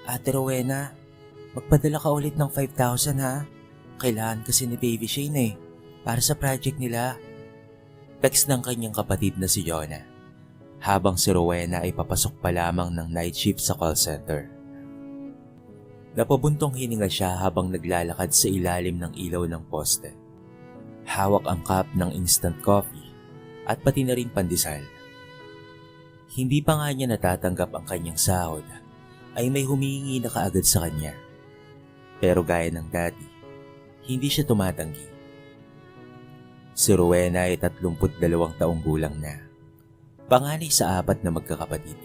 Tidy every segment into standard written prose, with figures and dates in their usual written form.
Ate Rowena, magpadala ka ulit ng 5,000 ha. Kailangan kasi ni Baby Shane para sa project nila. Text ng kanyang kapatid na si Jonah, habang si Rowena ay papasok pa lamang ng night shift sa call center. Napabuntong hininga siya habang naglalakad sa ilalim ng ilaw ng poste. Hawak ang cup ng instant coffee at pati na rin pandesal. Hindi pa nga niya natatanggap ang kanyang sahod ay may humihingi na kaagad sa kanya. Pero gaya ng dati, hindi siya tumatanggi. Si Rowena ay 32 taong gulang na, panganay sa 4 na magkakapatid.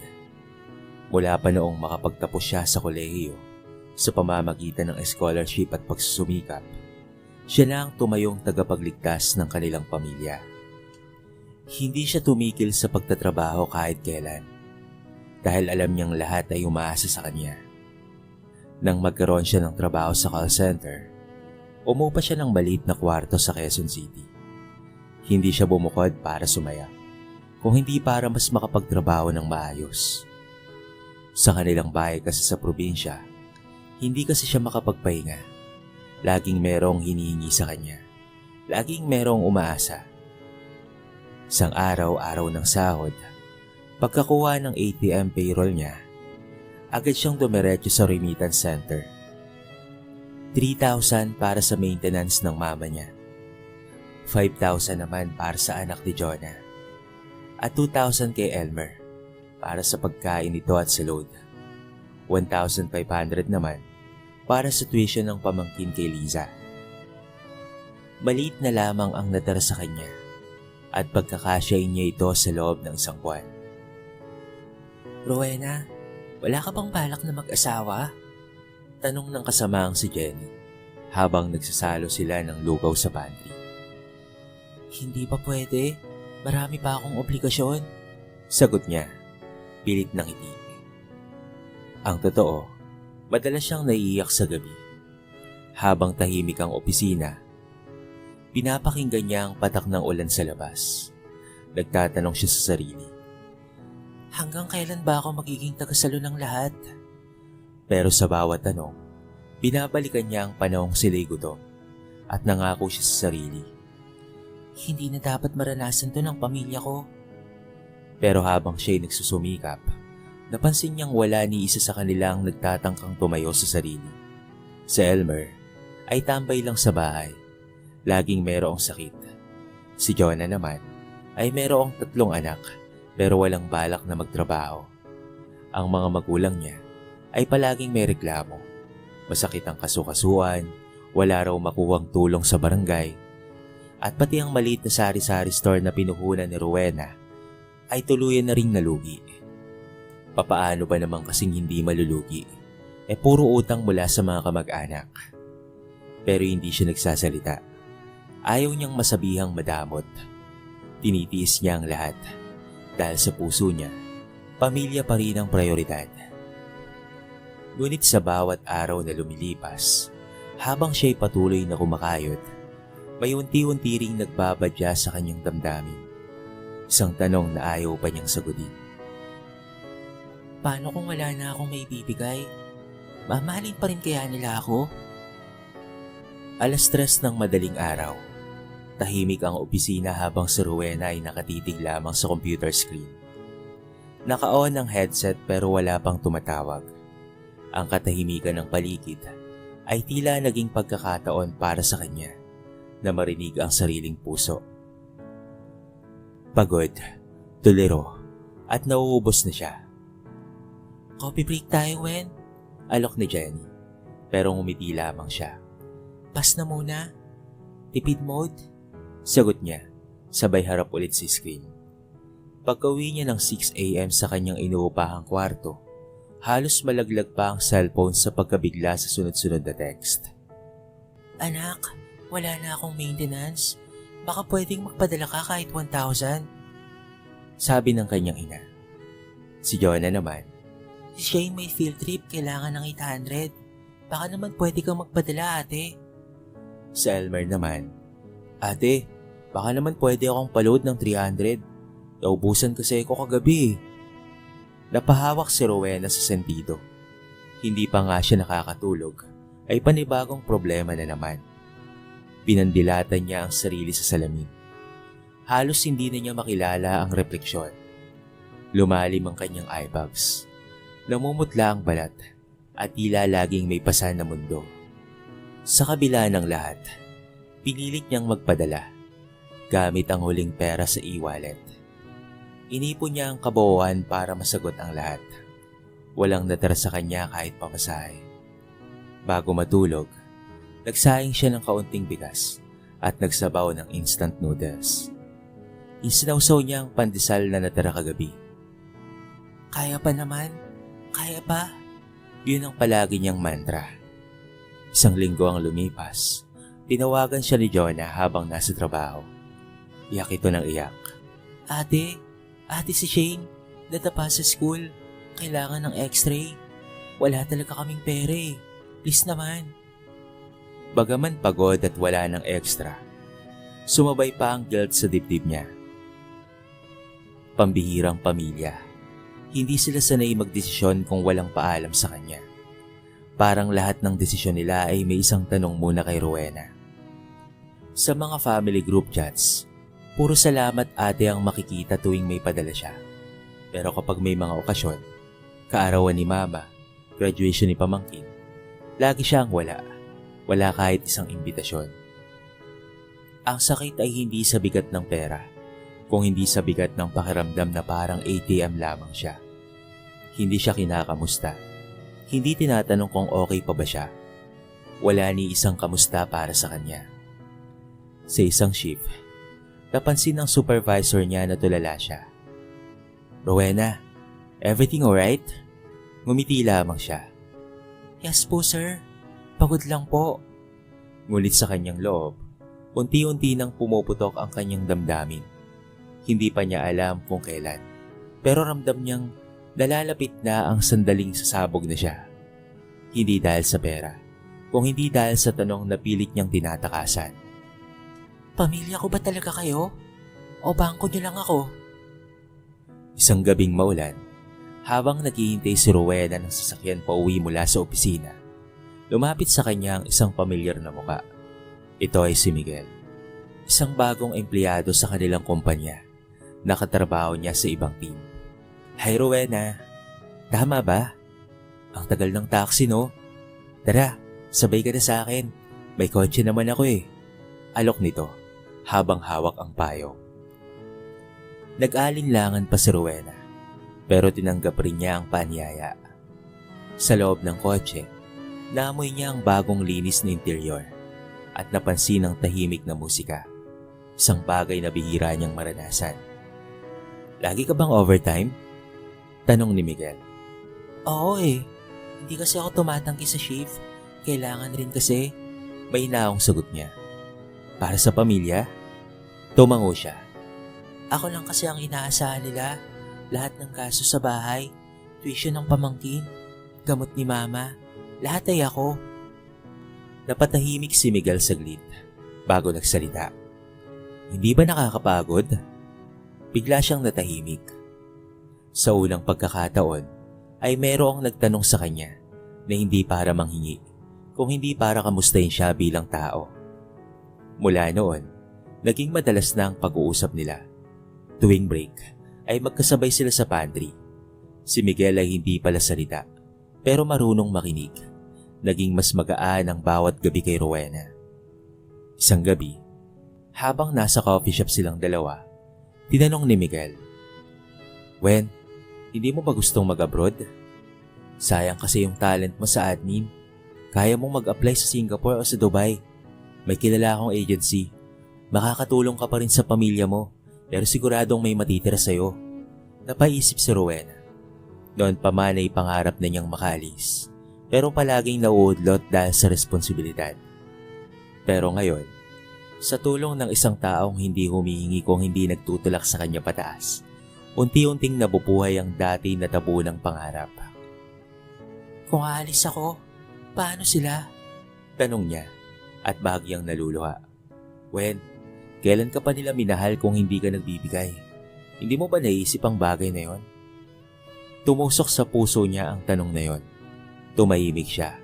Mula pa noong makapagtapos siya sa kolehiyo, sa pamamagitan ng scholarship at pagsusumikap, siya na ang tumayong tagapagligtas ng kanilang pamilya. Hindi siya tumigil sa pagtatrabaho kahit kailan, dahil alam niyang lahat ay umaasa sa kanya. Nang magkaroon siya ng trabaho sa call center, umupa siya ng maliit na kwarto sa Quezon City. Hindi siya bumukod para sumaya, kung hindi para mas makapagtrabaho ng maayos. Sa kanilang bahay kasi sa probinsya, hindi kasi siya makapagpahinga. Laging merong hinihingi sa kanya. Laging merong umaasa. Sang araw-araw ng sahod, pagkakuha ng ATM payroll niya, agad siyang dumiretso sa remittance center. 3,000 para sa maintenance ng mama niya. 5,000 naman para sa anak ni Jonah. At 2,000 kay Elmer para sa pagkain nito at sa load. 1,500 naman para sa tuition ng pamangkin kay Liza. Maliit na lamang ang natara sa kanya at pagkakasyain niya ito sa loob ng isang buwan. Rowena, wala ka bang balak na mag-asawa? Tanong ng kasamaang si Jenny habang nagsasalo sila ng lugaw sa pantry. Hindi pa pwede, marami pa akong obligasyon. Sagot niya, pilit ng ngiti. Ang totoo, madalas siyang naiiyak sa gabi. Habang tahimik ang opisina, pinapakinggan niya ang patak ng ulan sa labas. Nagtatanong siya sa sarili. Hanggang kailan ba ako magiging tagasalo ng lahat? Pero sa bawat tanong, binabalikan niya ang panahong sila'y gutom at nangako siya sa sarili. Hindi na dapat maranasan to ng pamilya ko. Pero habang siya'y nagsusumikap, napansin niyang wala ni isa sa kanilang nagtatangkang tumayo sa sarili. Si Elmer ay tambay lang sa bahay. Laging merong sakit. Si Jonah naman ay merong 3 anak pero walang balak na magtrabaho. Ang mga magulang niya ay palaging may reklamo. Masakit ang kasukasuan, wala raw makuhang tulong sa barangay, at pati ang maliit na sari-sari store na pinuhunan ni Rowena ay tuluyan na ring nalugi. Papaano ba naman kasing hindi malulugi? Puro utang mula sa mga kamag-anak. Pero hindi siya nagsasalita. Ayaw niyang masabihang madamot. Tinitiis niya ang lahat dahil sa puso niya, pamilya pa rin ang prioridad. Ngunit sa bawat araw na lumilipas, habang siya'y patuloy na kumakayod, may unti-unti ring nagbabadya sa kanyang damdamin. Isang tanong na ayaw pa niyang sagutin. Paano kung wala na akong maibibigay? Mamahalin pa rin kaya nila ako? 3:00 ng madaling araw. Tahimik ang opisina habang si Rowena ay nakatitig lamang sa computer screen. Naka-on ang headset pero wala pang tumatawag. Ang katahimikan ng paligid ay tila naging pagkakataon para sa kanya na marinig ang sariling puso. Pagod, tuliro, at nauubos na siya. Coffee break tayo, Wen? Alok ni Jenny, pero ngumiti lamang siya. Pass na muna. Tipid mode? Sagot niya, sabay harap ulit si screen. Pagka-uwi niya ng 6 a.m. sa kanyang inuupahang kwarto, halos malaglag pa ang cellphone sa pagkabigla sa sunod-sunod na text. Anak, wala na akong maintenance. Baka pwedeng magpadala ka kahit 1,000. Sabi ng kanyang ina. Si Jonah naman, siya may field trip, kailangan ng 800. Baka naman pwede kang magpadala, ate. Sa Elmer naman, ate, baka naman pwede akong paload ng 300. Naubusan kasi ako kagabi. Napahawak si Rowena sa sentido. Hindi pa nga siya nakakatulog ay panibagong problema na naman. Pinandilatan niya ang sarili sa salamin. Halos hindi na niya makilala ang refleksyon. Lumalim ang kanyang eye bags. Namumutla ang balat at tila laging may pasan na mundo. Sa kabila ng lahat, pinilit niyang magpadala gamit ang huling pera sa e-wallet. Inipon niya ang kabuuan para masagot ang lahat. Walang natira sa kanya kahit pamasahe. Bago matulog, nagsaing siya ng kaunting bigas at nagsabaw ng instant noodles. Isinawsaw niya ang pandesal na natira kagabi. Kaya pa naman, kaya pa. Yun ang palagi niyang mantra. Isang linggo ang lumipas. Tinawagan siya ni Jonah habang nasa trabaho. Iyak ito ng iyak. Ate si Shane, natapa sa school. Kailangan ng x-ray. Wala talaga kaming pera eh. Please naman. Bagaman pagod at wala ng extra, sumabay pa ang guilt sa dibdib niya. Pambihirang pamilya. Hindi sila sanay magdesisyon kung walang paalam sa kanya. Parang lahat ng desisyon nila ay may isang tanong muna kay Rowena. Sa mga family group chats, puro salamat ate ang makikita tuwing may padala siya. Pero kapag may mga okasyon, kaarawan ni mama, graduation ni pamangkin, lagi siyang wala. Wala kahit isang imbitasyon. Ang sakit ay hindi sa bigat ng pera, kung hindi sa bigat ng pakiramdam na parang ATM lamang siya. Hindi siya kinakamusta. Hindi tinatanong kung okay pa ba siya. Wala ni isang kamusta para sa kanya. Sa isang shift, napansin ng supervisor niya na tulala siya. Rowena, everything alright? Ngumiti lamang siya. Yes po sir, pagod lang po. Ngunit sa kanyang loob, unti-unti nang pumuputok ang kanyang damdamin. Hindi pa niya alam kung kailan, pero ramdam niyang nalalapit na ang sandaling sasabog na siya. Hindi dahil sa pera, kung hindi dahil sa tanong na pilit niyang tinatakasan. Pamilya ko ba talaga kayo? O bangko niyo lang ako? Isang gabing maulan, habang naghihintay si Rowena ng sasakyan pauwi mula sa opisina, lumapit sa kanya ang isang pamilyar na muka. Ito ay si Miguel, isang bagong empleyado sa kanilang kumpanya. Nakatrabaho niya sa ibang team. Hi Rowena, tama ba? Ang tagal ng taxi no? Tara, sabay ka na sa akin. May kotse naman ako eh. Alok nito habang hawak ang payong. Nag-alinlangan pa si Rowena, pero tinanggap rin niya ang paanyaya. Sa loob ng kotse, naamoy niya ang bagong linis na interior at napansin ang tahimik na musika. Isang bagay na bihira niyang maranasan. Lagi ka bang overtime? Tanong ni Miguel. Oo eh. Hindi kasi ako tumatanggi sa shift. Kailangan rin kasi. May inaong sagot niya. Para sa pamilya? Tumango siya. Ako lang kasi ang inaasahan nila. Lahat ng kaso sa bahay, tuition ng pamangkin, gamot ni mama, lahat ay ako. Napatahimik si Miguel saglit bago nagsalita. Hindi ba nakakapagod? Bigla siyang natahimik. Sa unang pagkakataon ay merong nagtanong sa kanya na hindi para manghingi, kung hindi para kamustahin siya bilang tao. Mula noon, naging madalas na ang pag-uusap nila. Tuwing break ay magkasabay sila sa pantry. Si Miguel ay hindi pala salita, pero marunong makinig. Naging mas magaan ang bawat gabi kay Rowena. Isang gabi, habang nasa coffee shop silang dalawa, tinanong ni Miguel, Wen, hindi mo ba gustong mag-abroad? Sayang kasi yung talent mo sa admin. Kaya mong mag-apply sa Singapore o sa Dubai. May kilala akong agency. Makakatulong ka pa rin sa pamilya mo, pero siguradong may matitira sa'yo. Napaisip si Rowena. Noon pa man ay pangarap na niyang makaalis, pero palaging nauudlot dahil sa responsibilidad. Pero ngayon, sa tulong ng isang taong hindi humihingi kung hindi nagtutulak sa kanya pataas, unti-unting nabubuhay ang dati na tabu ng pangarap. Kung aalis ako, paano sila? Tanong niya at bahagyang naluluha. Wen, kailan ka pa nila minahal kung hindi ka nagbibigay? Hindi mo ba naisip ang bagay na yon? Tumusok sa puso niya ang tanong na yon. Tumahimik siya.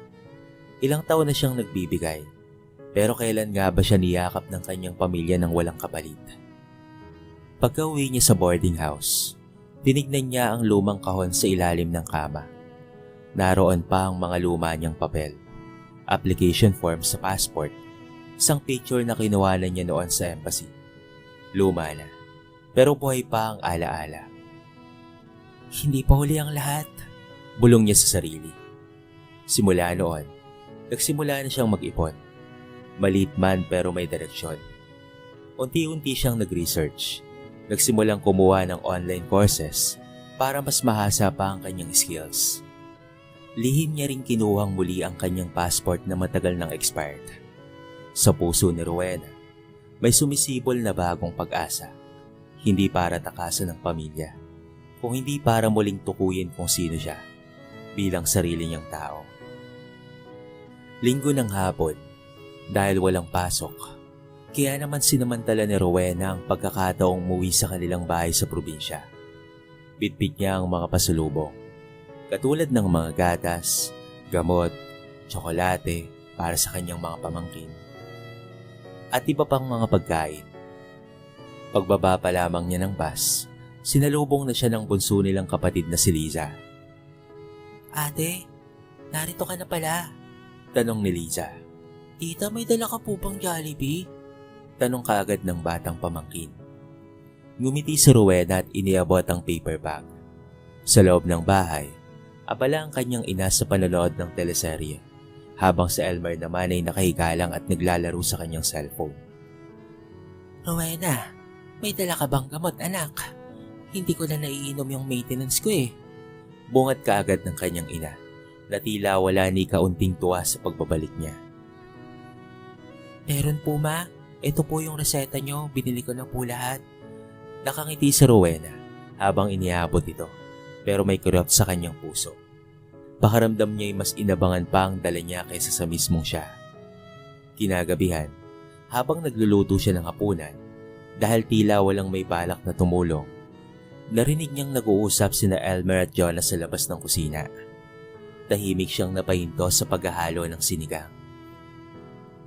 Ilang taon na siyang nagbibigay, pero kailan nga ba siya niyakap ng kanyang pamilya ng walang kapalit? Pagka-uwi niya sa boarding house, tinignan niya ang lumang kahon sa ilalim ng kama. Naroon pa ang mga luma niyang papel, application form sa passport, isang picture na kinuha niya noon sa embassy. Luma na, pero buhay pa ang alaala. Hindi pa huli ang lahat, bulong niya sa sarili. Simula noon, nagsimula na siyang mag-ipon. Maliit man pero may direksyon. Unti-unti siyang nag-research. Nagsimulang kumuha ng online courses para mas mahasa pa ang kanyang skills. Lihim niya rin kinuhang muli ang kanyang passport na matagal nang expired. Sa puso ni Rowena, may sumisibol na bagong pag-asa. Hindi para takasan ng pamilya, kung hindi para muling tukuyin kung sino siya bilang sarili niyang tao. Linggo ng hapon, dahil walang pasok, kaya naman sinamantala ni Rowena ang pagkakataong umuwi sa kanilang bahay sa probinsya. Bitbit niya ang mga pasalubong, katulad ng mga gatas, gamot, tsokolate para sa kanyang mga pamangkin, at iba pang mga pagkain. Pagbaba pa lamang niya ng bus, sinalubong na siya ng bunso nilang kapatid na si Liza. Ate, narito ka na pala, tanong ni Liza. Tita, may dala ka po bang Jollibee? Tanong kaagad ng batang pamangkin. Ngumiti si Rowena at iniabot ang paper bag. Sa loob ng bahay, abala ang kanyang ina sa panonood ng teleserye, habang si Elmer naman ay nakahiga lang at naglalaro sa kanyang cellphone. Rowena, may dala ka bang gamot, anak? Hindi ko na naiinom yung maintenance ko eh. Bungat kaagad ng kanyang ina, na tila wala ni kaunting tuwa sa pagbabalik niya. Meron po ma, ito po yung reseta nyo, binili ko na po lahat. Nakangiti si Rowena habang iniabot ito, pero may kurot sa kanyang puso. Pakaramdam niya ay mas inabangan pa ang dala niya kaysa sa mismong siya. Kinagabihan, habang nagluluto siya ng hapunan, dahil tila walang may balak na tumulong, narinig niyang nag-uusap sina Elmer at Jonah sa labas ng kusina. Tahimik siyang napahinto sa paghahalo ng sinigang.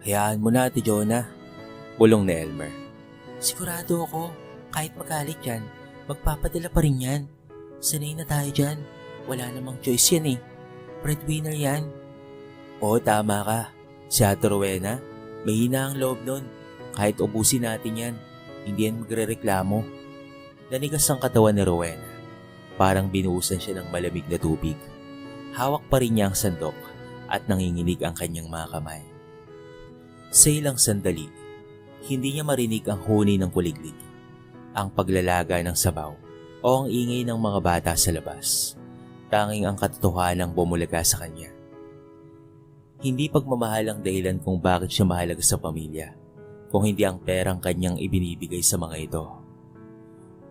Hayaan mo na, Ate Jonah, bulong ni Elmer. Sigurado ako, kahit magalit yan, magpapadala pa rin yan. Sanay na tayo dyan. Wala namang choice yan eh. Breadwinner yan. Oo, tama ka. Si Ate Rowena, mahina ang loob nun. Kahit ubusin natin yan, hindi yan magrereklamo. Nanigas ang katawan ni Rowena. Parang binuhusan siya ng malamig na tubig. Hawak pa rin niya ang sandok at nanginginig ang kanyang mga kamay. Sa ilang sandali, hindi niya marinig ang huni ng kuliglig, ang paglalaga ng sabaw o ang ingay ng mga bata sa labas. Tanging ang katotohanang bumulaga sa kanya. Hindi pagmamahal ang dahilan kung bakit siya mahalaga sa pamilya, kung hindi ang perang kanyang ibinibigay sa mga ito.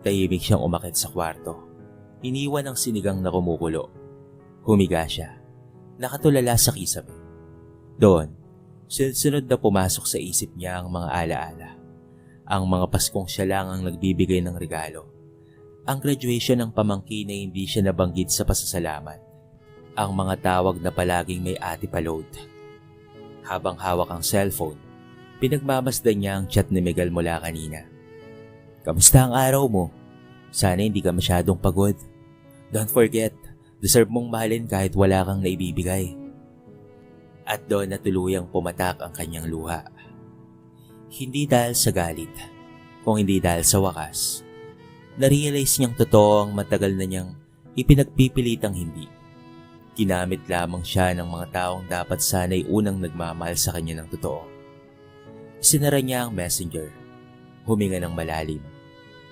Tahimik siyang umakyat sa kwarto. Iniwan ang sinigang na kumukulo. Humiga siya, nakatulala sa kisame. Doon, sunod-sunod na pumasok sa isip niya ang mga alaala. Ang mga Paskong siya lang ang nagbibigay ng regalo. Ang graduation ng pamangkin na hindi siya nabanggit sa pasasalamat. Ang mga tawag na palaging may atipaload. Habang hawak ang cellphone, pinagmamasdan niya ang chat ni Miguel mula kanina. Kamusta ang araw mo? Sana hindi ka masyadong pagod. Don't forget, deserve mong mahalin kahit wala kang naibibigay. At doon na tuluyang pumatak ang kanyang luha. Hindi dahil sa galit, kung hindi dahil sa wakas. Narealize niyang totoo ang matagal na niyang ipinagpipilitang hindi. Ginamit lamang siya ng mga taong dapat sana'y unang nagmamahal sa kanya ng totoo. Sinara niya ang messenger, huminga ng malalim,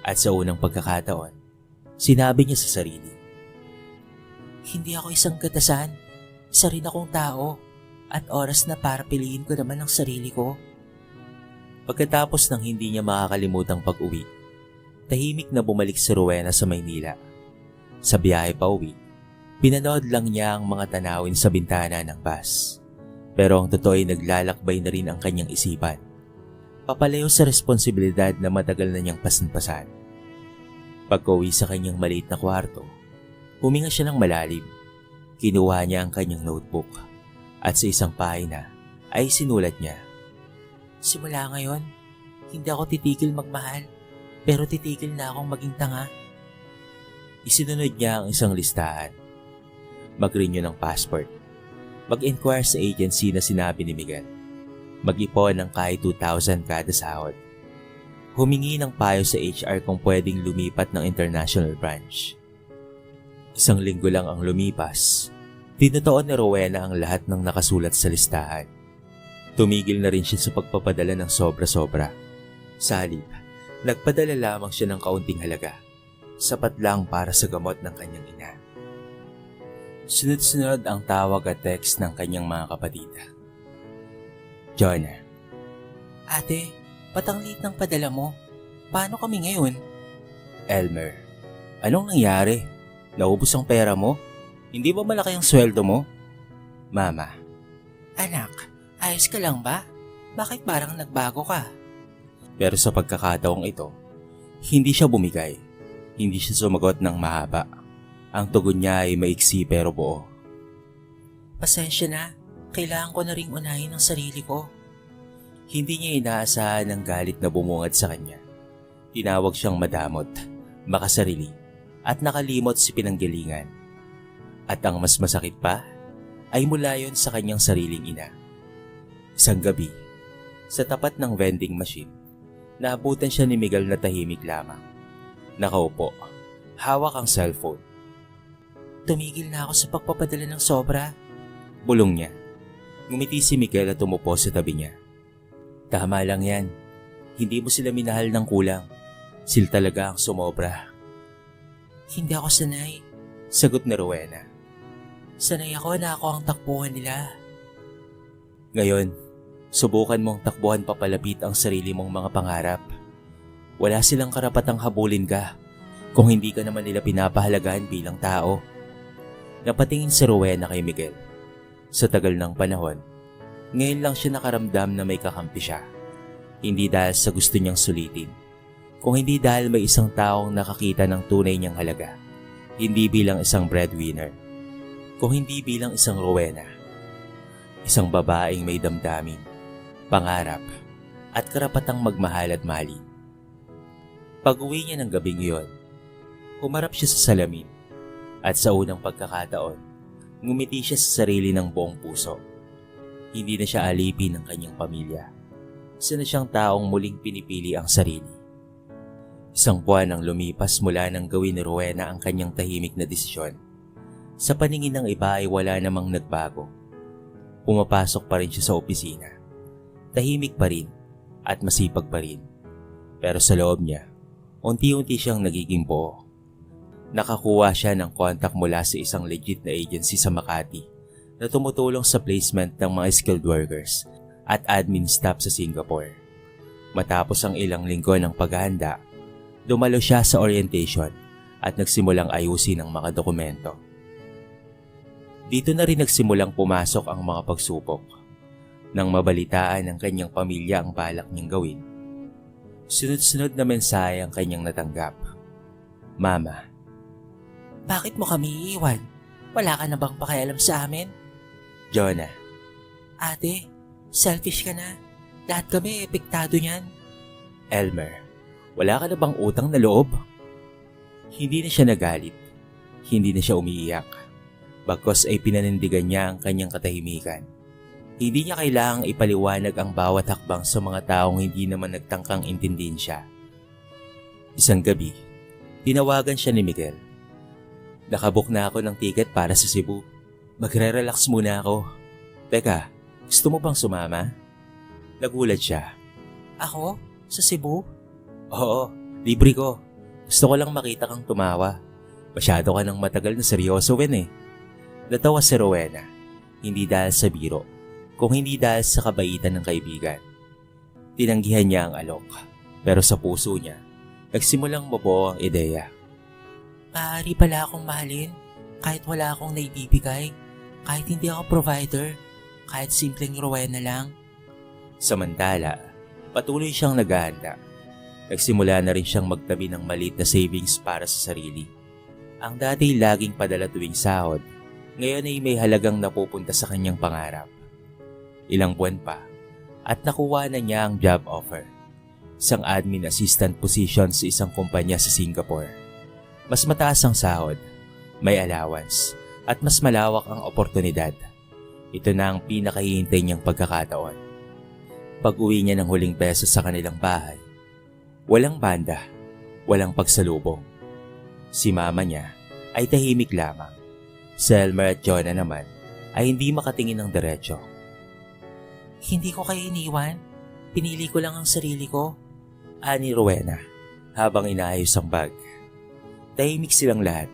at sa unang pagkakataon, sinabi niya sa sarili, hindi ako isang katasan, isa rin akong tao, at oras na para piliin ko naman ang sarili ko. Pagkatapos ng hindi niya makakalimutang pag-uwi, tahimik na bumalik si Rowena sa Maynila. Sa biyahe pa uwi, pinanood lang niya ang mga tanawin sa bintana ng bus. Pero ang totoo ay naglalakbay na rin ang kanyang isipan. Papalayo sa responsibilidad na matagal na niyang pasan-pasan. Pagka-uwi sa kanyang maliit na kwarto, huminga siya ng malalim. Kinuha niya ang kanyang notebook at sa isang pahina ay sinulat niya. Simula ngayon, hindi ako titigil magmahal, pero titigil na akong maging tanga. Isinunod niya ang isang listahan. Mag-renew ng passport. Mag-inquire sa agency na sinabi ni Miguel. Mag-ipon ng kahit 2,000 kada sahod. Humingi ng payo sa HR kung pwedeng lumipat ng international branch. Isang linggo lang ang lumipas. Tinutuon ni Rowena ang lahat ng nakasulat sa listahan. Tumigil na rin siya sa pagpapadala ng sobra-sobra. Sa halip, nagpadala lamang siya ng kaunting halaga. Sapat lang para sa gamot ng kanyang ina. Sunod-sunod ang tawag at text ng kanyang mga kapatid. Jonah. Ate, patanglit ng padala mo. Paano kami ngayon? Elmer. Anong nangyari? Naubos ang pera mo? Hindi ba malaki ang sweldo mo? Mama. Anak, ayos ka lang ba? Bakit parang nagbago ka? Pero sa pagkakataong ito, hindi siya bumigay. Hindi siya sumagot ng mahaba. Ang tugon niya ay maiksi pero buo. Pasensya na. Kailangan ko na ring unahin ang sarili ko. Hindi niya inaasahan ang galit na bumungad sa kanya. Tinawag siyang madamot, makasarili, at nakalimot si pinanggalingan. At ang mas masakit pa, ay mula yon sa kanyang sariling ina. Isang gabi, sa tapat ng vending machine, naabutan siya ni Miguel na tahimik lamang. Nakaupo, hawak ang cellphone. Tumigil na ako sa pagpapadala ng sobra. Bulong niya. Ngumiti si Miguel at tumupo sa tabi niya. Tama lang yan. Hindi mo sila minahal ng kulang. Sila talaga ang sumobra. Hindi ako sanay, sagot ni Rowena. Sanay ako na ako ang takbuhan nila. Ngayon, subukan mong takbuhan papalapit ang sarili mong mga pangarap. Wala silang karapatang habulin ka kung hindi ka naman nila pinapahalagahan bilang tao. Napatingin si Rowena kay Miguel. Sa tagal ng panahon, ngayon lang siya nakaramdam na may kakampi siya. Hindi dahil sa gusto niyang sulitin, kung hindi dahil may isang taong nakakita ng tunay niyang halaga. Hindi bilang isang breadwinner, kung hindi bilang isang Rowena. Isang babaeng may damdamin, pangarap, at karapatang magmahal at mahalin. Pag-uwi niya ng gabing iyon, humarap siya sa salamin at sa unang pagkakataon, ngumiti siya sa sarili ng buong puso. Hindi na siya alipin ng kanyang pamilya. Isa na siyang taong muling pinipili ang sarili. Isang buwan ang lumipas mula nang gawin ni Rowena ang kanyang tahimik na desisyon. Sa paningin ng iba ay wala namang nagbago. Pumapasok pa rin siya sa opisina. Tahimik pa rin at masipag pa rin. Pero sa loob niya, unti-unti siyang nagiging buo. Nakakuha siya ng kontak mula sa isang legit na agency sa Makati na tumutulong sa placement ng mga skilled workers at admin staff sa Singapore. Matapos ang ilang linggo ng paghahanda, dumalo siya sa orientation at nagsimulang ayusin ang mga dokumento. Dito na rin nagsimulang pumasok ang mga pagsubok. Nang mabalitaan ng kanyang pamilya ang balak niyang gawin, sunod-sunod na mensahe ang kanyang natanggap. Mama, bakit mo kami iiwan? Wala ka na bang pakialam sa amin? Jonah. Ate, selfish ka na. Lahat kami epektado niyan. Elmer, wala ka na bang utang na loob? Hindi na siya nagalit. Hindi na siya umiiyak. Bagkus ay pinanindigan niya ang kanyang katahimikan. Hindi niya kailangang ipaliwanag ang bawat hakbang sa mga taong hindi naman nagtangkang intindihin siya. Isang gabi, tinawagan siya ni Miguel. Nakabook na ako ng ticket para sa Cebu. Magre-relax muna ako. Teka, gusto mo bang sumama? Nagulat siya. Ako? Sa Cebu? Oo, libre ko. Gusto ko lang makita kang tumawa. Masyado ka nang matagal na seryoso, eh. Natawa si Rowena, hindi dahil sa biro, kung hindi dahil sa kabaitan ng kaibigan. Tinanggihan niya ang alok, pero sa puso niya, nagsimulang mabuo ang ideya. Maaari pala akong mahalin kahit wala akong naibibigay, kahit hindi ako provider, kahit simpleng Rowena lang. Samantala, patuloy siyang naghahanda. Nagsimula na rin siyang magtabi ng maliit na savings para sa sarili. Ang dati laging padala tuwing sahod, Ngayon ay may halagang napupunta sa kanyang pangarap. Ilang buwan pa at nakuha na niya ang job offer. Isang admin assistant position sa isang kumpanya sa Singapore. Mas mataas ang sahod, may allowance, at mas malawak ang oportunidad. Ito na ang pinakahihintay niyang pagkakataon. Pag-uwi niya ng huling beses sa kanilang bahay, walang banda, walang pagsalubong. Si mama niya ay tahimik lamang. Si Elmer at Jonah naman ay hindi makatingin ng diretso. Hindi ko kayo iniwan. Pinili ko lang ang sarili ko. Ani Rowena habang inaayos ang bag. Tahimik silang lahat.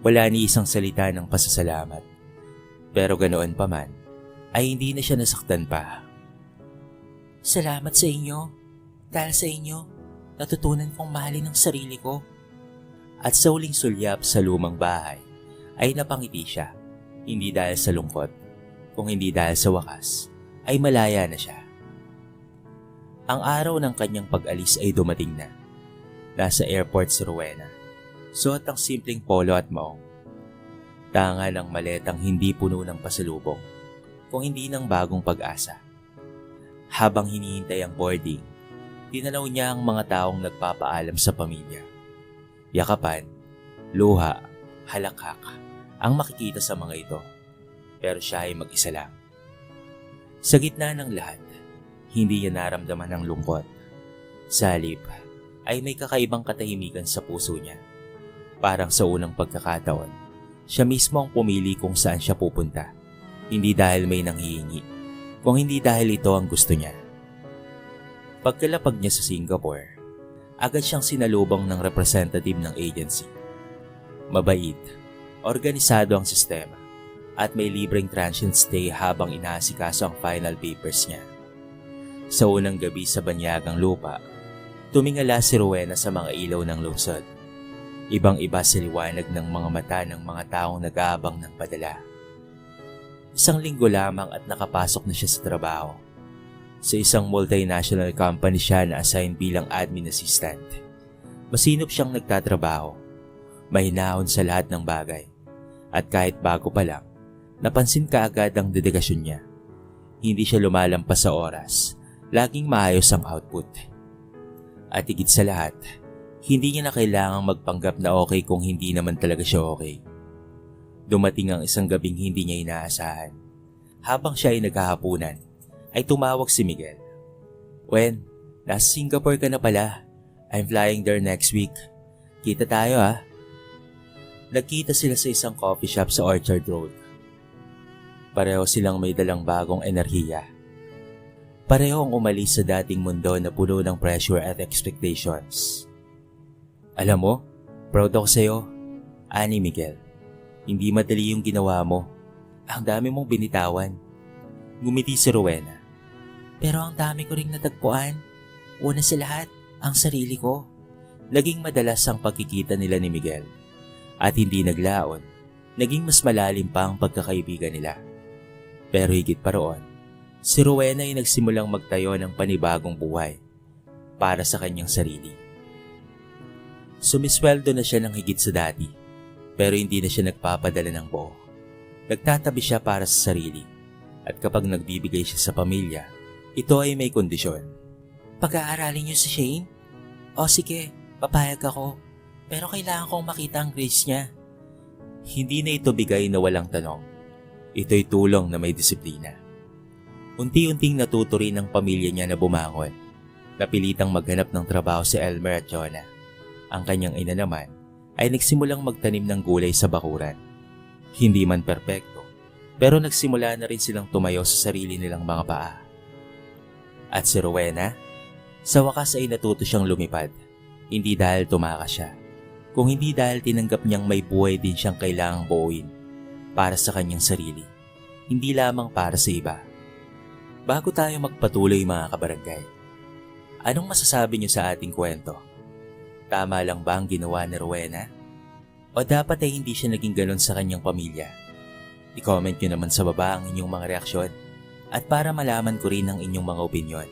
Wala ni isang salita ng pasasalamat. Pero ganoon pa man, ay hindi na siya nasaktan pa. Salamat sa inyo. Dahil sa inyo, natutunan kong mahalin ang sarili ko. At sa huling sulyap sa lumang bahay, ay napangiti siya. Hindi dahil sa lungkot, kung hindi dahil sa wakas, ay malaya na siya. Ang araw ng kanyang pag-alis ay dumating na. Nasa airport si Rowena. Suot ang simpleng polo at maong. Tanga ng maletang hindi puno ng pasalubong, kung hindi ng bagong pag-asa. Habang hinihintay ang boarding, tinanaw niya ang mga taong nagpapaalam sa pamilya. Yakapan, luha, halakhak ang makikita sa mga ito. Pero siya ay mag-isa lang. Sa gitna ng lahat, hindi niya naramdaman ang lungkot. Sa halip, ay may kakaibang katahimikan sa puso niya. Parang sa unang pagkakataon, siya mismo ang pumili kung saan siya pupunta. Hindi dahil may nanghihingi, kung hindi dahil ito ang gusto niya. Pagkalapag niya sa Singapore, agad siyang sinalubong ng representative ng agency. Mabait, organisado ang sistema, at may libreng transient stay habang inaasikaso ang final papers niya. Sa unang gabi sa banyagang lupa, tumingala si Rowena sa mga ilaw ng lungsod. Ibang-iba sa liwanag ng mga mata ng mga taong nag-aabang ng padala. Isang linggo lamang at nakapasok na siya sa trabaho. Sa isang multinational company siya na-assign bilang admin assistant. Masinop siyang nagtatrabaho. Mahinahon sa lahat ng bagay. At kahit bago pa lang, napansin kaagad ang dedikasyon niya. Hindi siya lumalampas sa oras. Laging maayos ang output. At higit sa lahat, hindi niya na kailangang magpanggap na okay kung hindi naman talaga siya okay. Dumating ang isang gabing hindi niya inaasahan. Habang siya ay naghahapunan, ay tumawag si Miguel. Wen, nasa Singapore ka na pala. I'm flying there next week. Kita tayo ha. Nagkita sila sa isang coffee shop sa Orchard Road. Pareho silang may dalang bagong enerhiya. Parehong umalis sa dating mundo na puno ng pressure at expectations. Alam mo, proud ako sa'yo, ani Miguel. Hindi madali yung ginawa mo. Ang dami mong binitawan. Ngumiti si Rowena. Pero ang dami ko ring natagpuan. Una sa lahat, ang sarili ko. Naging madalas ang pagkikita nila ni Miguel. At hindi naglaon, naging mas malalim pa ang pagkakaibigan nila. Pero higit pa roon, si Rowena ay nagsimulang magtayo ng panibagong buhay para sa kanyang sarili. Sumisweldo na siya ng higit sa dati, pero hindi na siya nagpapadala ng buo. Nagtatabi siya para sa sarili, at kapag nagbibigay siya sa pamilya, ito ay may kondisyon. Pag-aaralin niyo si Shane? O sige, papayag ako, pero kailangan kong makita ang grades niya. Hindi na ito bigay na walang tanong. Ito'y tulong na may disiplina. Unti-unting natuto rin ang pamilya niya na bumangon. Napilitang maghanap ng trabaho si Elmer at Jonah. Ang kanyang ina naman ay nagsimulang magtanim ng gulay sa bakuran. Hindi man perpekto, pero nagsimula na rin silang tumayo sa sarili nilang mga paa. At si Rowena, sa wakas ay natuto siyang lumipad. Hindi dahil tumakas siya, kung hindi dahil tinanggap niyang may buhay din siyang kailangang buuin para sa kanyang sarili, hindi lamang para sa iba. Bago tayo magpatuloy mga kabarangay, anong masasabi niyo sa ating kwento? Tama lang ba ang ginawa ni Rowena? O dapat ay hindi siya naging ganon sa kanyang pamilya? I-comment nyo naman sa baba ang inyong mga reaksyon at para malaman ko rin ang inyong mga opinyon.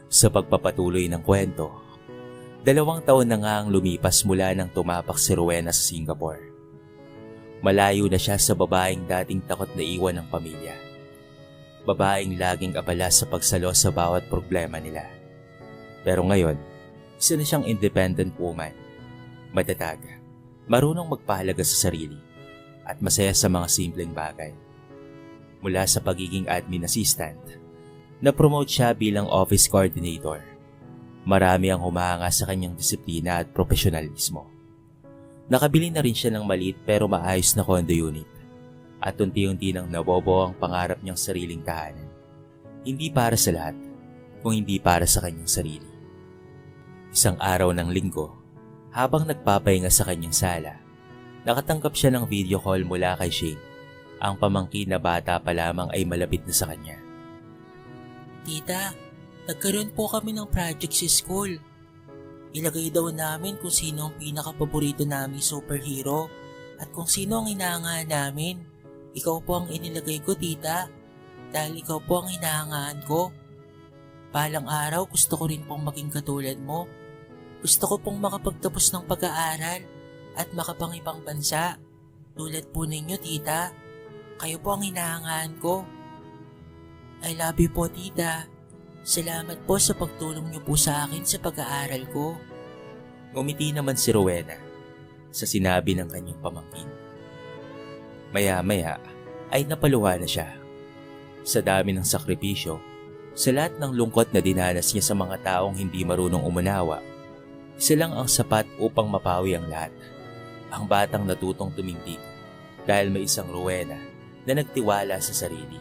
Sa pagpapatuloy ng kwento, 2 taon na nga ang lumipas mula nang tumapak si Rowena sa Singapore. Malayo na siya sa babaeng dating takot na iwan ng pamilya. Babaeng laging abala sa pagsalo sa bawat problema nila. Pero ngayon, isa na siyang independent woman. Matatag, marunong magpahalaga sa sarili, at masaya sa mga simpleng bagay. Mula sa pagiging admin assistant, na-promote siya bilang office coordinator. Marami ang humahanga sa kanyang disiplina at profesionalismo. Nakabili na rin siya ng maliit pero maayos na condo unit at unti-unti nang nabobo ang pangarap niyang sariling tahanan. Hindi para sa lahat, kung hindi para sa kanyang sarili. Isang araw ng linggo, habang nagpapahinga sa kanyang sala, nakatanggap siya ng video call mula kay Shane. Ang pamangkin na bata pa lamang ay malapit na sa kanya. Tita, nagkaroon po kami ng project sa school. Ilagay daw namin kung sino ang pinaka-paborito naming superhero at kung sino ang hinahangaan namin. Ikaw po ang inilagay ko, tita, dahil ikaw po ang hinahangaan ko. Balang araw gusto ko rin pong maging katulad mo. Gusto ko pong makapagtapos ng pag-aaral at makapangibang bansa. Tulad po ninyo, tita. Kayo po ang hinahangaan ko. I love you po, tita. Salamat po sa pagtulong niyo po sa akin sa pag-aaral ko. Ngumiti naman si Rowena sa sinabi ng kanyang pamangkin. Maya-maya ay napaluha na siya. Sa dami ng sakripisyo, sa lahat ng lungkot na dinanas niya sa mga taong hindi marunong umunawa, isa lang ang sapat upang mapawi ang lahat. Ang batang natutong tumindig dahil may isang Rowena na nagtiwala sa sarili.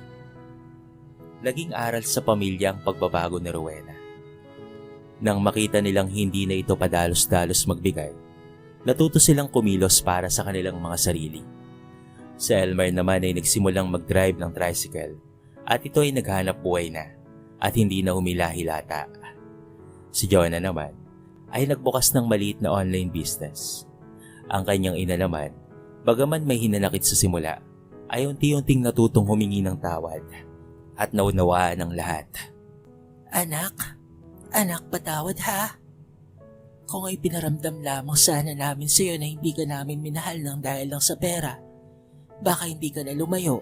Naging aral sa pamilya ang pagbabago ni Rowena. Nang makita nilang hindi na ito padalos-dalos magbigay, natuto silang kumilos para sa kanilang mga sarili. Si Elmer naman ay nagsimulang mag-drive ng tricycle at ito ay naghanap buhay na at hindi na humilahilata. Si Jonah naman ay nagbukas ng maliit na online business. Ang kanyang ina naman, bagaman may hinanakit sa simula, ay unti-unting natutong humingi ng tawad at naunawaan ng lahat. Anak, patawad ha. Kung ay pinaramdam lamang sana namin sa iyo na hindi ka namin minahal ng dahil lang sa pera, baka hindi ka na lumayo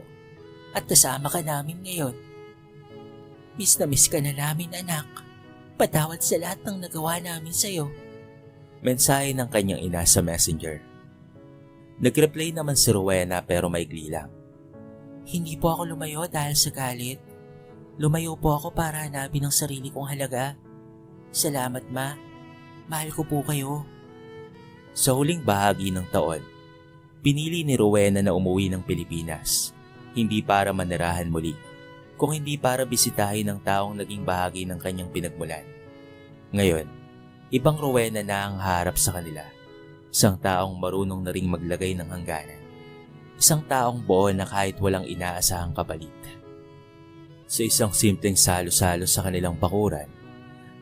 at kasama ka namin ngayon. Miss na miss ka na namin, anak. Patawad sa lahat ng nagawa namin sa iyo. Mensahe ng kanyang ina sa messenger. Nag-reply naman si Rowena pero maigli lang. Hindi po ako lumayo dahil sa galit. Lumayo po ako para hanapin ang sarili kong halaga. Salamat, ma. Mahal ko po kayo. Sa huling bahagi ng taon, pinili ni Rowena na umuwi ng Pilipinas. Hindi para manirahan muli, kung hindi para bisitahin ang taong naging bahagi ng kanyang pinagmulan. Ngayon, ibang Rowena na ang harap sa kanila. Isang taong marunong na ring maglagay ng hangganan. Isang taong buo na kahit walang inaasahang kapalit. Sa isang simpleng salo-salo sa kanilang bakuran,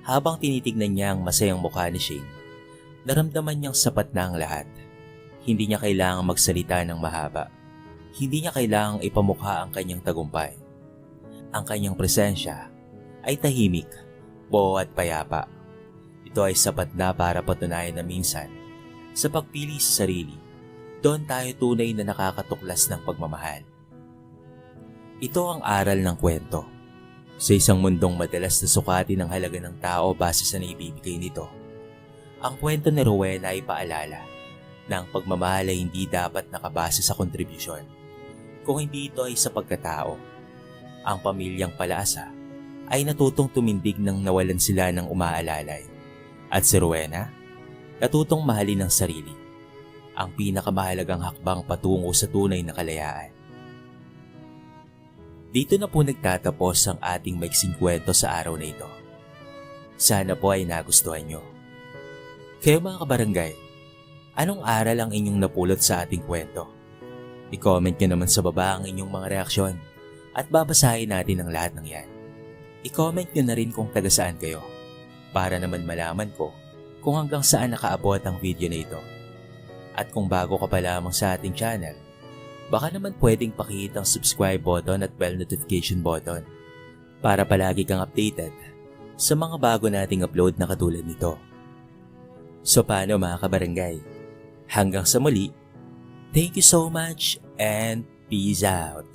habang tinitignan niya ang masayang mukha ni Shane, naramdaman niyang sapat na ang lahat. Hindi niya kailangang magsalita ng mahaba. Hindi niya kailangang ipamukha ang kanyang tagumpay. Ang kanyang presensya ay tahimik, buo at payapa. Ito ay sapat na para patunayan na minsan, sa pagpili sa sarili, doon tayo tunay na nakakatuklas ng pagmamahal. Ito ang aral ng kwento. Sa isang mundong madalas na sukatin ang halaga ng tao base sa naibibigay nito, ang kwento ni Rowena ay paalala na ang pagmamahal ay hindi dapat nakabase sa kontribusyon, kung hindi ito ay sa pagkatao. Ang pamilyang palaasa ay natutong tumindig nang nawalan sila ng umaalalay. At si Rowena, natutong mahalin ang sarili. Ang pinakamahalagang hakbang patungo sa tunay na kalayaan. Dito na po nagtatapos ang ating maiksing kwento sa araw na ito. Sana po ay nagustuhan nyo. Kayo mga kabarangay, anong aral ang inyong napulot sa ating kwento? I-comment nyo naman sa baba ang inyong mga reaksyon at babasahin natin ang lahat ng yan. I-comment nyo na rin kung taga saan kayo para naman malaman ko kung hanggang saan nakaabot ang video na ito. At kung bago ka pa lamang sa ating channel, baka naman pwedeng pakihit ang subscribe button at bell notification button para palagi kang updated sa mga bago nating upload na katulad nito. So paano mga kabarangay? Hanggang sa muli, Thank you so much and peace out.